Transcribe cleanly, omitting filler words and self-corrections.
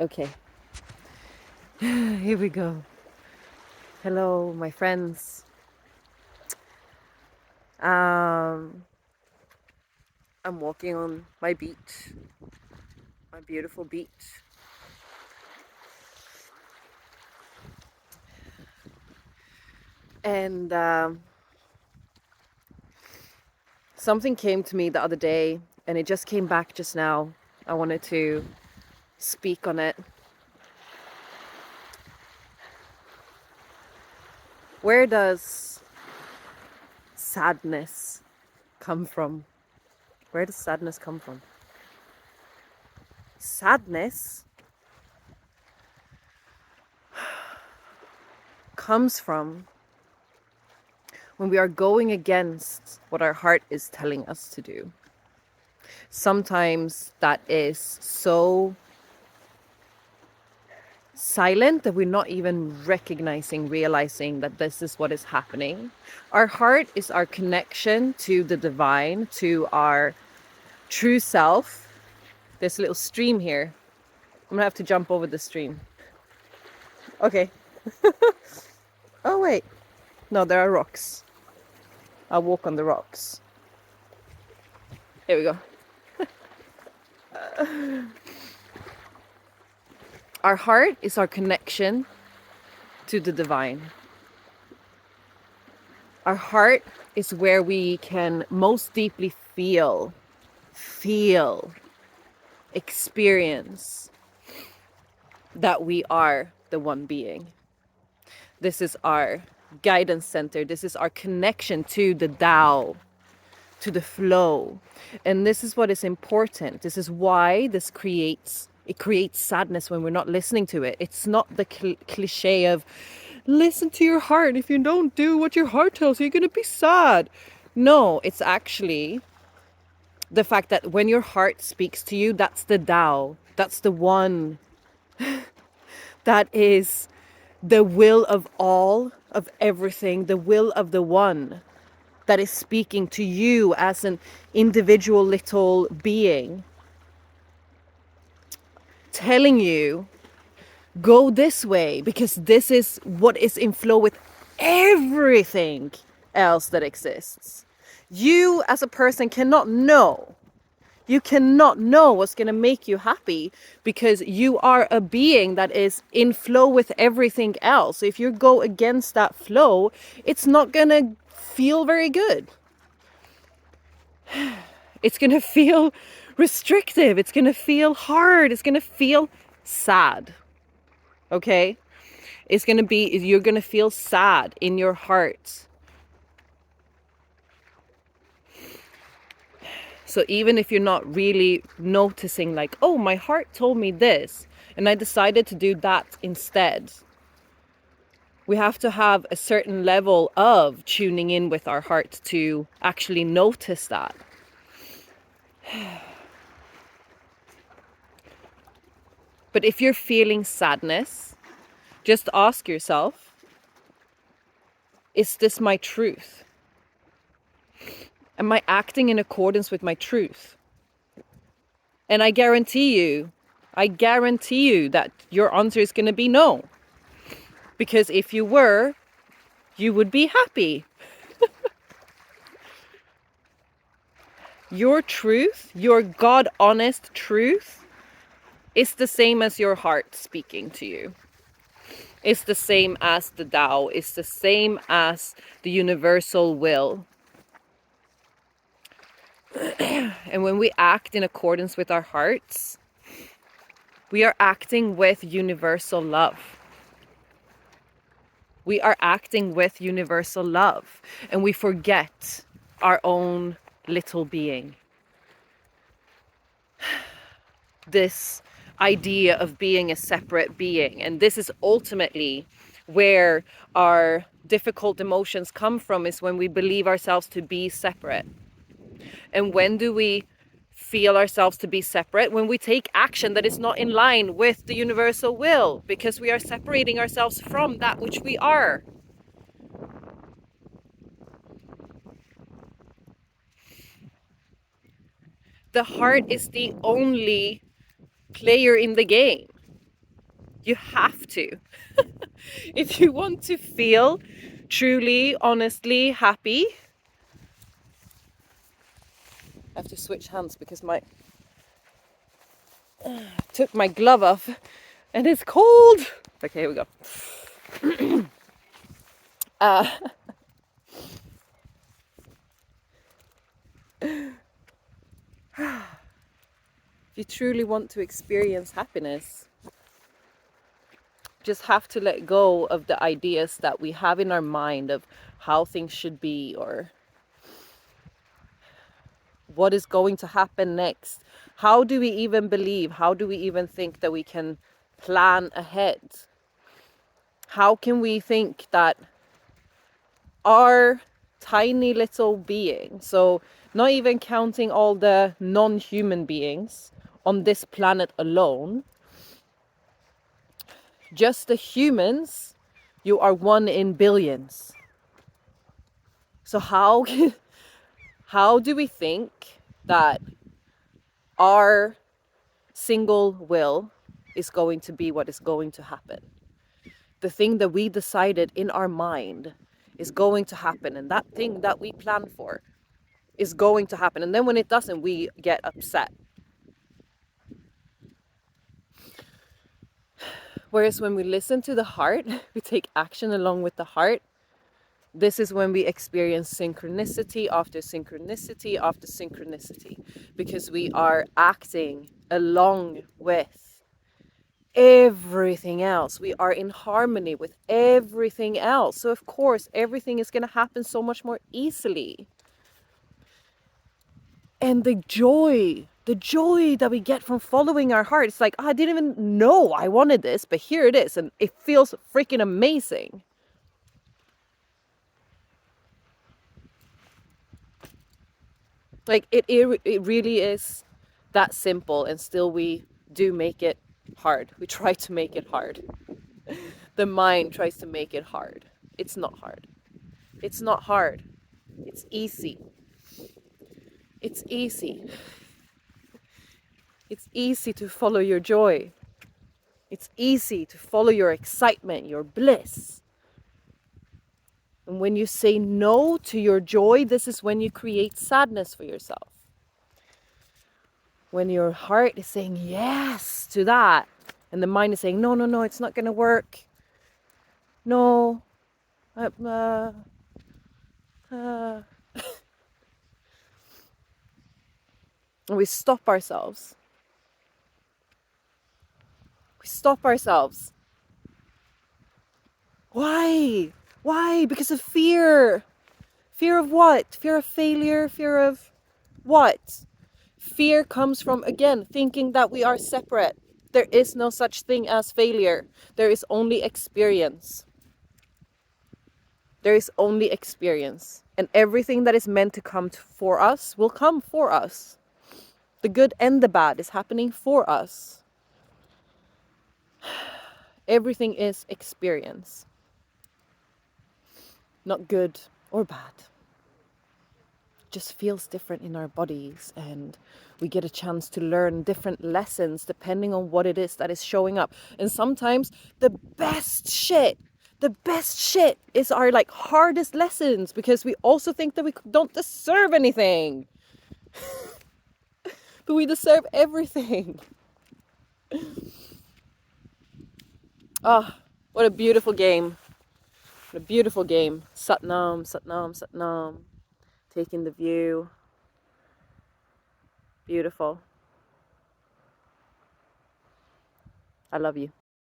Okay, here we go. Hello, my friends. Um, I'm walking on my beach, my beautiful beach. And something came to me the other day, and it just came back just now. I wanted to speak on it. Where does sadness come from? Where does sadness come from? Sadness comes from when we are going against what our heart is telling us to do. Sometimes that is so silent that we're not even realizing that this is what is happening. Our heart is our connection to the divine, to our true self. There's a little stream here. I'm gonna have to jump over the stream. Okay. Oh, wait. No, there are rocks. I'll walk on the rocks. Here we go. Our heart is our connection to the divine. Our heart is where we can most deeply feel, experience that we are the one being. This is our guidance center. This is our connection to the Tao, to the flow. And this is what is important. This is why it creates sadness when we're not listening to it. It's not the cliche of listen to your heart. If you don't do what your heart tells you, you're going to be sad. No, it's actually the fact that when your heart speaks to you, that's the Tao. That's the one. That is the will of all, of everything, the will of the one that is speaking to you as an individual little being, telling you, go this way, because this is what is in flow with everything else that exists. You as a person cannot know. You cannot know what's going to make you happy because you are a being that is in flow with everything else. If you go against that flow, it's not going to feel very good. It's going to feel restrictive. It's going to feel hard. It's going to feel sad. Okay? You're going to feel sad in your heart. So even if you're not really noticing like, oh, my heart told me this, and I decided to do that instead. We have to have a certain level of tuning in with our heart to actually notice that. But if you're feeling sadness, just ask yourself, is this my truth? Am I acting in accordance with my truth? And I guarantee you that your answer is going to be no. Because if you were, you would be happy. Your truth, your God-honest truth, is the same as your heart speaking to you. It's the same as the Tao. It's the same as the universal will. And when we act in accordance with our hearts, we are acting with universal love. We are acting with universal love. And we forget our own little being. This idea of being a separate being. And this is ultimately where our difficult emotions come from, is when we believe ourselves to be separate. And when do we feel ourselves to be separate? When we take action that is not in line with the universal will, because we are separating ourselves from that which we are. The heart is the only player in the game. You have to. If you want to feel truly, honestly happy, I have to switch hands because my took my glove off and it's cold. Okay, here we go. uh, if you truly want to experience happiness, just have to let go of the ideas that we have in our mind of how things should be or what is going to happen next. How do we even believe? How do we even think that we can plan ahead? How can we think that our tiny little being, so not even counting all the non-human beings on this planet alone, just the humans, you are one in billions. So how do we think that our single will is going to be what is going to happen? The thing that we decided in our mind is going to happen, and that thing that we plan for is going to happen. And then when it doesn't, we get upset. Whereas when we listen to the heart, we take action along with the heart. This is when we experience synchronicity after synchronicity after synchronicity, because we are acting along with everything else. We are in harmony with everything else. So of course, everything is going to happen so much more easily. And the joy that we get from following our heart, it's like, I didn't even know I wanted this, but here it is, and it feels freaking amazing. Like it really is that simple, and still we do make it hard. We try to make it hard. The mind tries to make it hard. It's not hard. It's not hard. It's easy. It's easy. It's easy to follow your joy. It's easy to follow your excitement, your bliss. And when you say no to your joy, this is when you create sadness for yourself. When your heart is saying yes to that, and the mind is saying, no, no, no, it's not going to work. No. And we stop ourselves. We stop ourselves. Why? Why? Because of fear. Fear of what? Fear of failure? Fear of what? Fear comes from, again, thinking that we are separate. There is no such thing as failure. There is only experience. There is only experience. And everything that is meant to come for us will come for us. The good and the bad is happening for us. Everything is experience. Not good or bad. Just feels different in our bodies, and we get a chance to learn different lessons depending on what it is that is showing up. And sometimes the best shit is our like hardest lessons, because we also think that we don't deserve anything. But we deserve everything. Ah, what a beautiful game. What a beautiful game. Satnam, Satnam, Satnam. Taking the view. Beautiful. I love you.